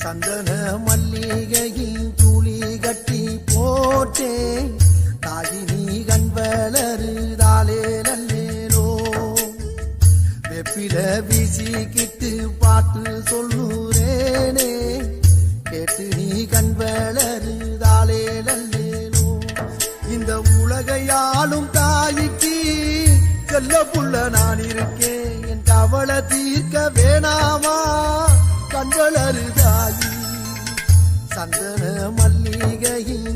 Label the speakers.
Speaker 1: சந்தன மல்லிகையின் துளி கட்டி போட்டேன் தாயினி கண் வளருதாலே நல்லேலோ வெப்பில வீசிக்கிட்டு பாட்டு சொல்லுறேனே கேட்டு நீ கண் வளருதாலே நல்லேலோ இந்த உலகையாளும் தாய்க்கு செல்ல புள்ள நான் இருக்கேன் என் கவலை தீர்க்க வேணாமா கண்களருதாயி சந்தன மல்லிகையின்